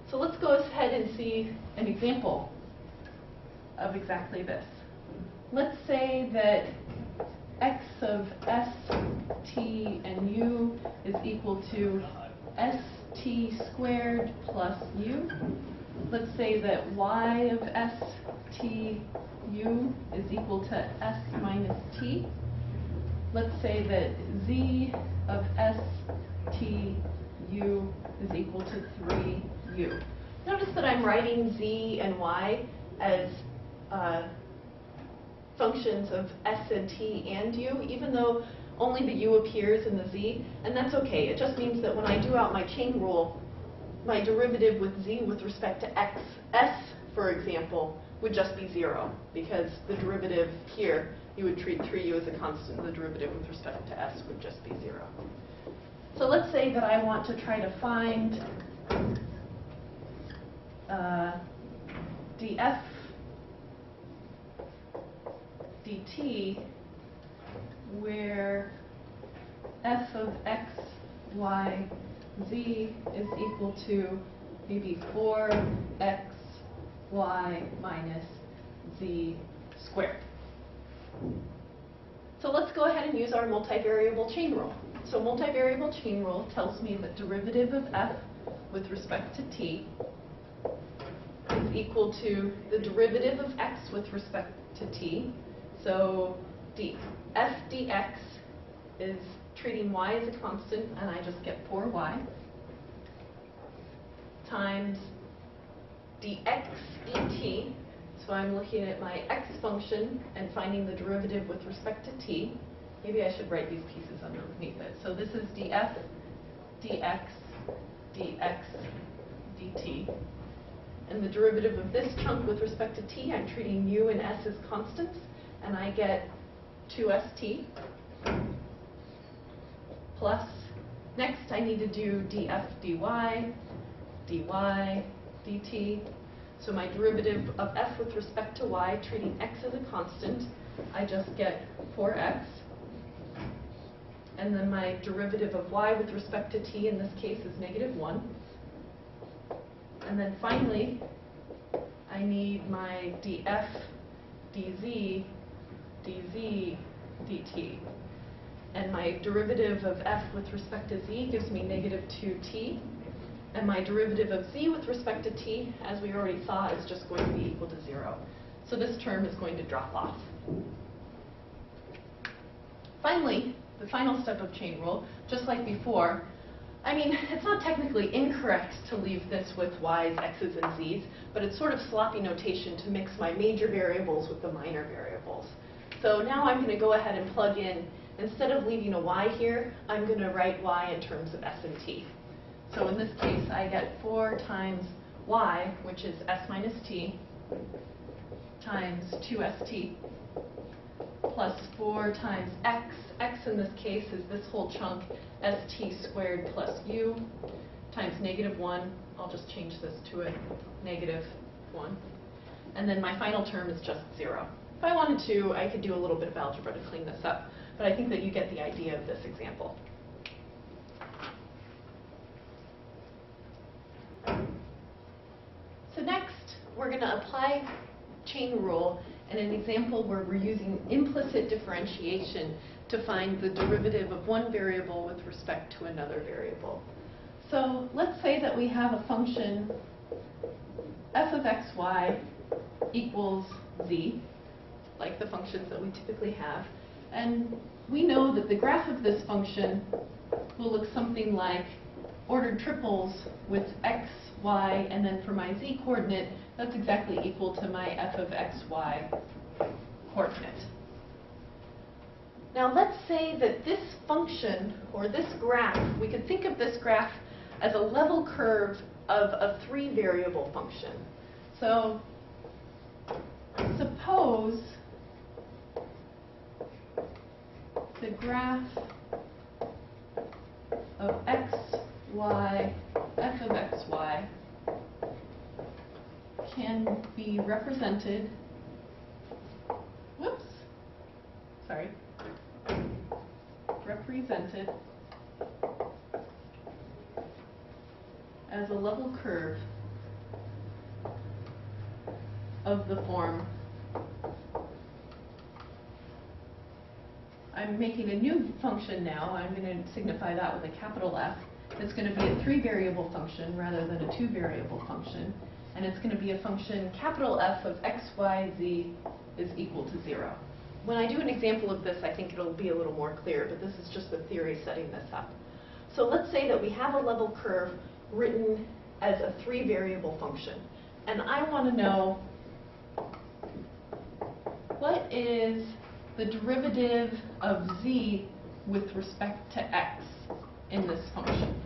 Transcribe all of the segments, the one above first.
So let's go ahead and see an example of exactly this. Let's say that x of s, t, and u is equal to st squared plus u. Let's say that y of s, t, u is equal to s minus t. Let's say that z of s, t, u is equal to 3u. Notice that I'm writing z and y as functions of s and t and u, even though only the u appears in the z, and that's okay. It just means that when I do out my chain rule, my derivative with z with respect to x, s, for example, would just be 0, because the derivative here, you would treat 3u as a constant, and the derivative with respect to s would just be 0. So let's say that I want to try to find df dt where f of x, y, z is equal to maybe 4x, y minus z squared. So let's go ahead and use our multivariable chain rule. So multivariable chain rule tells me that derivative of f with respect to t is equal to the derivative of x with respect to t. So f dx is treating y as a constant, and I just get 4y, times dx dt. So I'm looking at my x function and finding the derivative with respect to t. Maybe I should write these pieces underneath it. So this is df dx dx dt. And the derivative of this chunk with respect to t, I'm treating u and s as constants, and I get 2st plus, next I need to do df dy, dy, dt. So my derivative of f with respect to y, treating x as a constant, I just get 4x. And then my derivative of y with respect to t in this case is -1. And then finally, I need my df, dz, dz, dt. And my derivative of f with respect to z gives me -2t. And my derivative of z with respect to t, as we already saw, is just going to be equal to 0. So this term is going to drop off. Finally, the final step of chain rule, just like before, I mean, it's not technically incorrect to leave this with y's, x's, and z's, but it's sort of sloppy notation to mix my major variables with the minor variables. So now I'm going to go ahead and plug in, instead of leaving a y here, I'm going to write y in terms of s and t. So in this case, I get 4 times y, which is s minus t, times 2st, plus 4 times x. X in this case is this whole chunk, st squared plus u, times -1. I'll just change this to a -1. And then my final term is just 0. If I wanted to, I could do a little bit of algebra to clean this up, but I think that you get the idea of this example. So next, we're going to apply chain rule in an example where we're using implicit differentiation to find the derivative of one variable with respect to another variable. So let's say that we have a function f of xy equals z, like the functions that we typically have. And we know that the graph of this function will look something like ordered triples with x, y, and then for my z coordinate, that's exactly equal to my f of xy coordinate. Now let's say that this function, or this graph, we could think of this graph as a level curve of a 3-variable function. So suppose the graph of x, y, f of xy can be represented, represented as a level curve of the form, I'm making a new function now. I'm going to signify that with a capital F. It's going to be a 3-variable function rather than a 2-variable function. And it's going to be a function capital F of x, y, z is equal to 0. When I do an example of this, I think it'll be a little more clear, but this is just the theory setting this up. So let's say that we have a level curve written as a 3-variable function. And I want to know what is the derivative of z with respect to x in this function.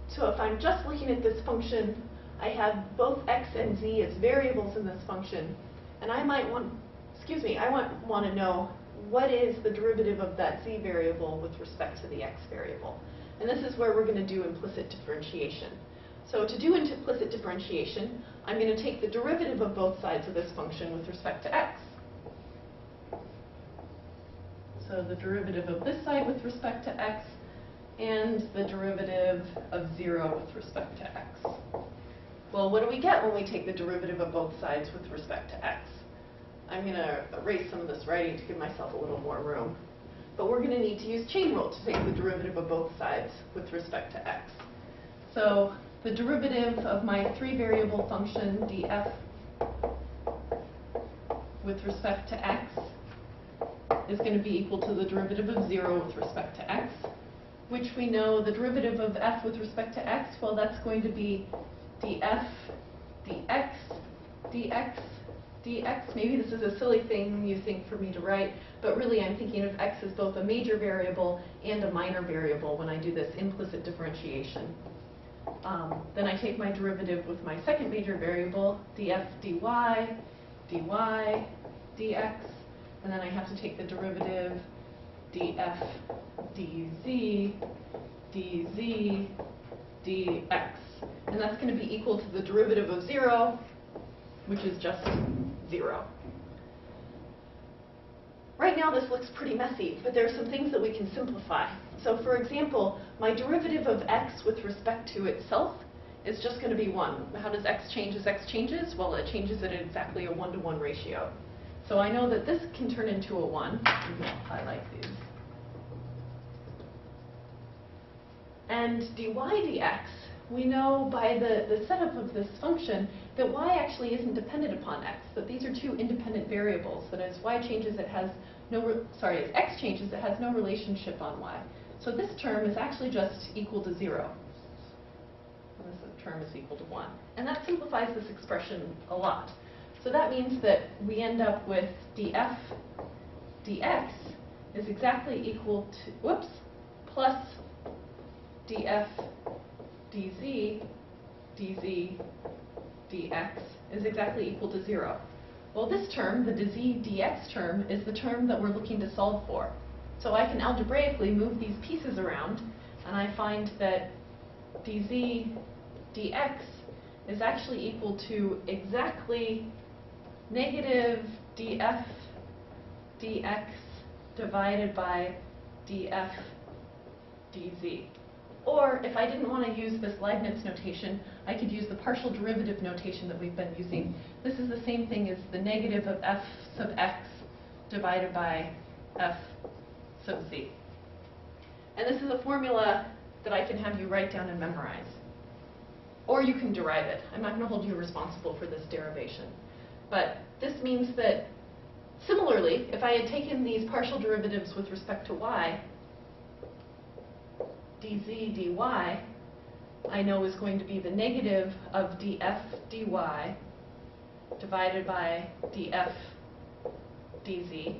So if I'm just looking at this function, I have both x and z as variables in this function, and I might want, I want to know what is the derivative of that z variable with respect to the x variable. And this is where we're going to do implicit differentiation. So to do implicit differentiation, I'm going to take the derivative of both sides of this function with respect to x. So the derivative of this side with respect to x, and the derivative of 0 with respect to x. Well, what do we get when we take the derivative of both sides with respect to x? I'm going to erase some of this writing to give myself a little more room. But we're going to need to use chain rule to take the derivative of both sides with respect to x. So the derivative of my 3-variable function df with respect to x is going to be equal to the derivative of 0 with respect to x, which we know the derivative of f with respect to x, well, that's going to be df dx dx dx. Maybe this is a silly thing you think for me to write, but really I'm thinking of x as both a major variable and a minor variable when I do this implicit differentiation. Then I take my derivative with my second major variable, df dy dy dx, and then I have to take the derivative df dz dz dx. And that's going to be equal to the derivative of 0, which is just 0. Right now this looks pretty messy, but there are some things that we can simplify. So for example, my derivative of x with respect to itself is just going to be 1. How does x change as x changes? Well, it changes at exactly a 1-to-1 ratio. So I know that this can turn into a 1. Maybe I'll highlight these. And dy dx, we know by the setup of this function that y actually isn't dependent upon x, that these are two independent variables, that as y changes it has no, as x changes it has no relationship on y. So this term is actually just equal to 0. And this term is equal to 1. And that simplifies this expression a lot. So that means that we end up with df dx is exactly equal to, plus df dz dz dx is exactly equal to 0. Well, this term, the dz dx term, is the term that we're looking to solve for. So I can algebraically move these pieces around, and I find that dz dx is actually equal to exactly negative df dx divided by df dz. Or if I didn't want to use this Leibniz notation, I could use the partial derivative notation that we've been using. This is the same thing as the negative of f sub x divided by f sub z. And this is a formula that I can have you write down and memorize. Or you can derive it. I'm not going to hold you responsible for this derivation. But this means that, similarly, if I had taken these partial derivatives with respect to y, dz dy, I know is going to be the negative of df dy divided by df dz.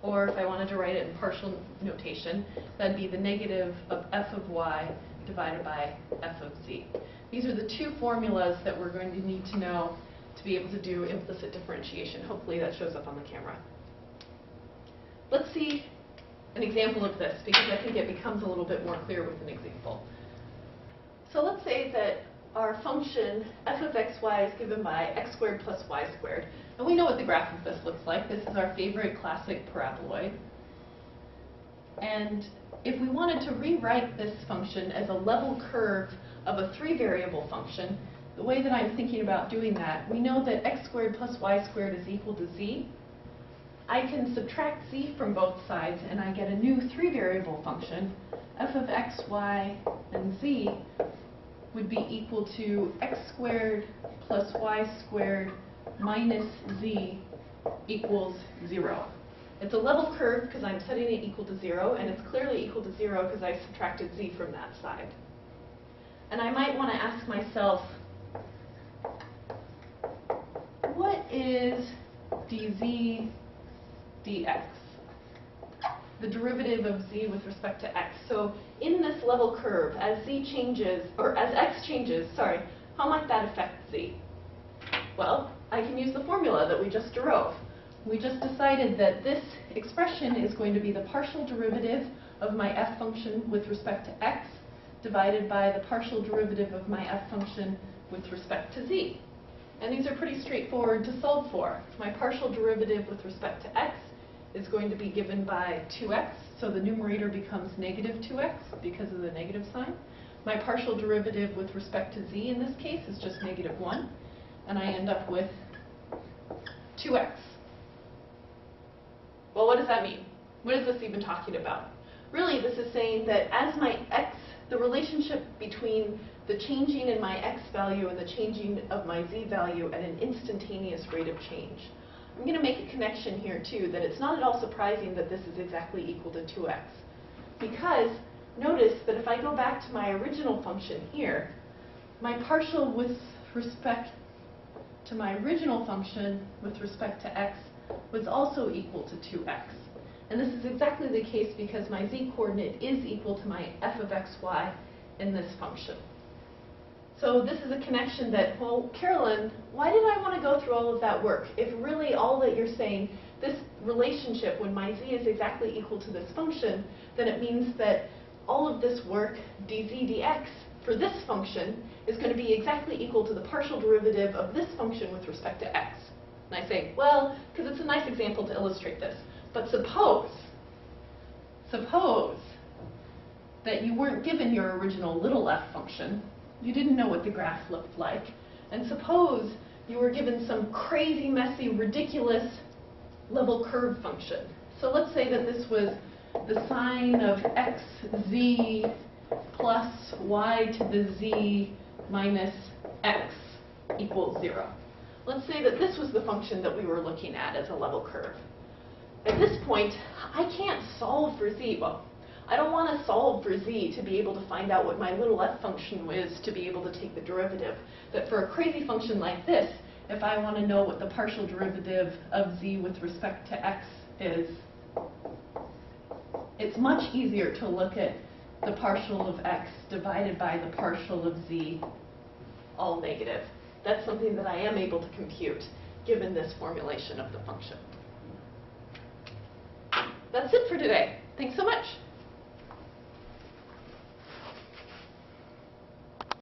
Or if I wanted to write it in partial notation, that'd be the negative of f of y divided by f of z. These are the two formulas that we're going to need to know to be able to do implicit differentiation. Hopefully that shows up on the camera. Let's see an example of this, because I think it becomes a little bit more clear with an example. So let's say that our function f of xy is given by x squared plus y squared. And we know what the graph of this looks like. This is our favorite classic paraboloid. And if we wanted to rewrite this function as a level curve of a 3-variable function, the way that I'm thinking about doing that, we know that x squared plus y squared is equal to z. I can subtract z from both sides, and I get a new 3-variable function. F of x, y, and z would be equal to x squared plus y squared minus z equals 0. It's a level curve because I'm setting it equal to 0, and it's clearly equal to 0 because I subtracted z from that side. And I might want to ask myself, what is dz dx? The derivative of z with respect to x. So in this level curve, as z changes, or as x changes, sorry, how might that affect z? Well, I can use the formula that we just drove. We just decided that this expression is going to be the partial derivative of my f function with respect to x divided by the partial derivative of my f function with respect to z. And these are pretty straightforward to solve for. My partial derivative with respect to x is going to be given by 2x, so the numerator becomes negative 2x because of the negative sign. My partial derivative with respect to z in this case is just negative 1, and I end up with 2x. Well, what does that mean? What is this even talking about? Really, this is saying that as my x, the relationship between the changing in my x value and the changing of my z value at an instantaneous rate of change. I'm going to make a connection here, too, that it's not at all surprising that this is exactly equal to 2x. Because notice that if I go back to my original function here, my partial with respect to my original function with respect to x was also equal to 2x. And this is exactly the case because my z-coordinate is equal to my f of xy in this function. So this is a connection that, well, Carolyn, why did I want to go through all of that work? If really all that you're saying, this relationship, when my z is exactly equal to this function, then it means that all of this work, dz dx, for this function is going to be exactly equal to the partial derivative of this function with respect to x. And I say, well, because it's a nice example to illustrate this. But suppose that you weren't given your original little f function. You didn't know what the graph looked like. And suppose you were given some crazy, messy, ridiculous level curve function. So let's say that this was the sine of xz plus y to the z minus x equals 0. Let's say that this was the function that we were looking at as a level curve. At this point, I can't solve for z. Well, I don't want to solve for z to be able to find out what my little f function is to be able to take the derivative. But for a crazy function like this, if I want to know what the partial derivative of z with respect to x is, it's much easier to look at the partial of x divided by the partial of z, all negative. That's something that I am able to compute given this formulation of the function. That's it for today. Thanks so much.